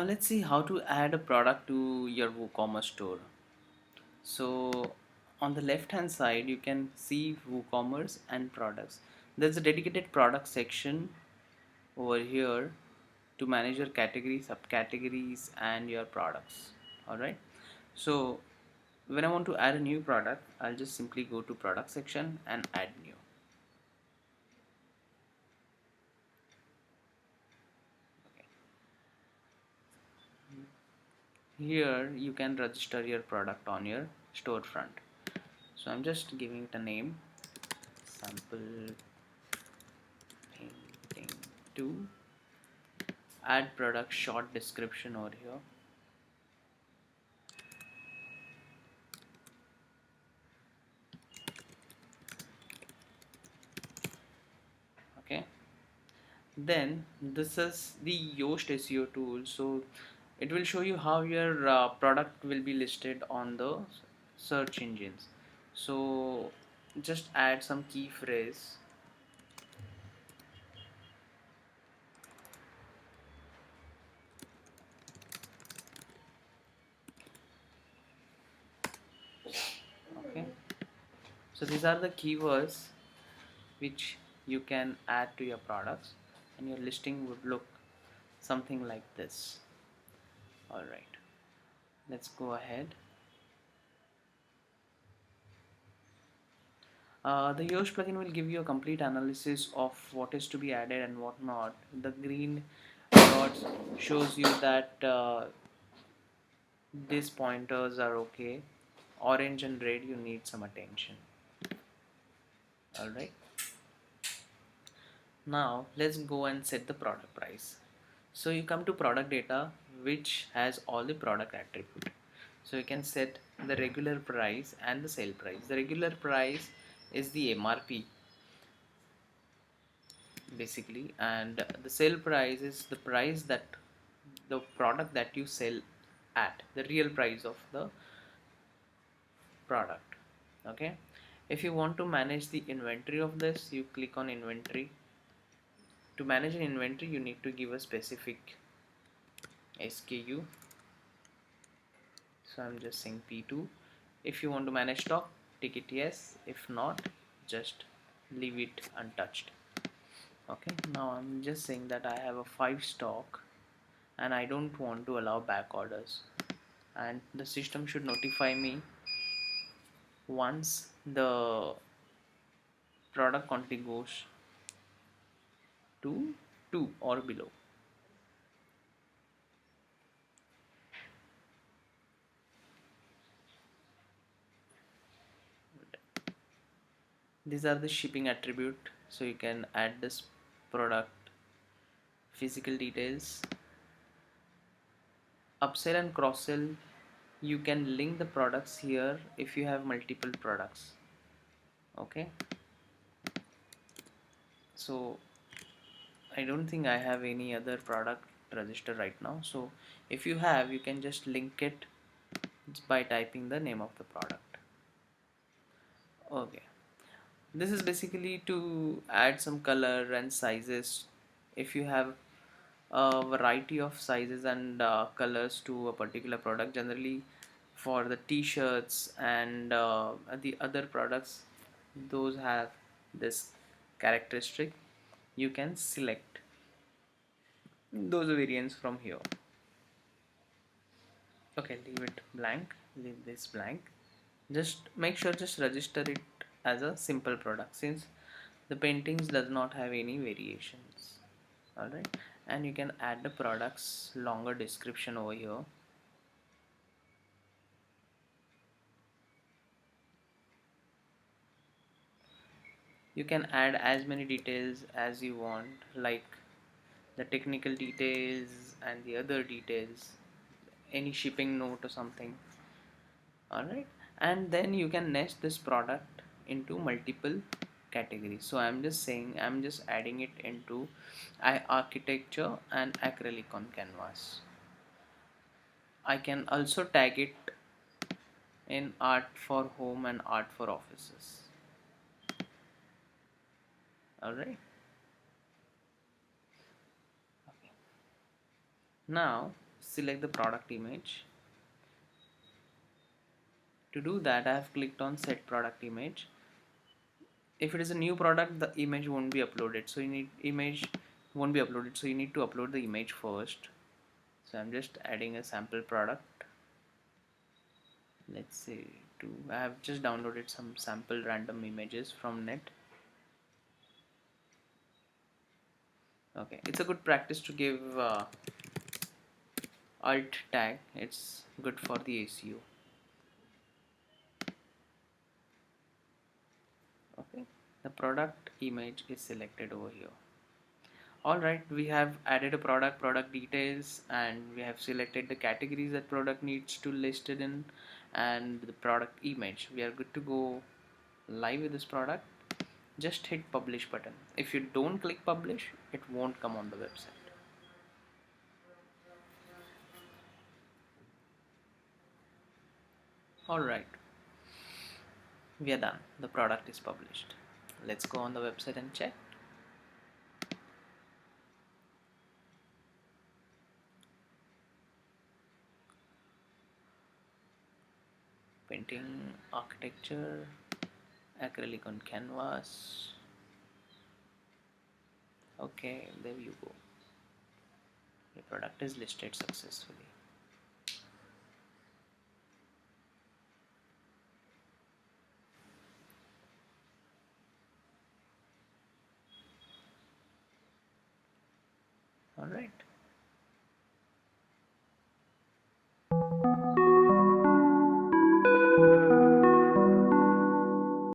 Let's see how to add a product to your WooCommerce store. So on the left hand side you can see WooCommerce and products. There's a dedicated product section over here to manage your categories, subcategories and your products. Alright. So when I want to add a new product, I'll just simply go to product section and add new. Here you can register your product on your storefront. So I'm just giving it a name, sample painting 2. Add product short description over here. Okay, then this is the Yoast SEO tool, so it will show you how your product will be listed on the search engines. So just add some key phrase. Okay, so these are the keywords which you can add to your products, and your listing would look something like this. Alright, let's go ahead. The Yoast plugin will give you a complete analysis of what is to be added and what not. The green dots shows you that these pointers are okay. Orange and red, you need some attention. Alright, now let's go and set the product price. So you come to product data, which has all the product attribute. So you can set the regular price and the sale price. The regular price is the MRP basically, and the sale price is the price that the product that you sell at, the real price of the product. Okay, if you want to manage the inventory of this, you click on inventory. To manage an inventory, you need to give a specific SKU, so I'm just saying P2. If you want to manage stock, tick it yes. If not, just leave it untouched. Okay, now I'm just saying that I have a 5 stock and I don't want to allow back orders, and the system should notify me once the product quantity goes to 2 or below. These are the shipping attribute, so you can add this product physical details. Upsell and cross sell, you can link the products here if you have multiple products. Okay, so I don't think I have any other product registered right now, so if you have, you can just link it by typing the name of the product. Okay, this is basically to add some color and sizes. If you have a variety of sizes and colors to a particular product, generally for the t-shirts and the other products, those have this characteristic. You can select those variants from here. Okay, leave it blank, leave this blank. Just make sure just register it as a simple product, since the paintings does not have any variations. Alright, and you can add the products longer description over here. You can add as many details as you want, like the technical details and the other details, any shipping note or something. Alright, and then you can nest this product into multiple categories. So I'm just saying, I'm just adding it into architecture and acrylic on canvas. I can also tag it in art for home and art for offices. Alright, okay. Now select the product image. To do that, I have clicked on set product image. If it is a new product, the image won't be uploaded, so you need image won't be uploaded, so you need to upload the image first. So I'm just adding a sample product. Let's say I have just downloaded some sample random images from net. Okay, it's a good practice to give alt tag. It's good for the SEO. Okay, the product image is selected over here. Alright, we have added a product details, and we have selected the categories that product needs to listed in, and the product image. We are good to go live with this product. Just hit publish button. If you don't click publish, it won't come on the website. Alright, we are done. The product is published. Let's go on the website and check. Painting architecture, acrylic on canvas. Okay, there you go. The product is listed successfully. Alright.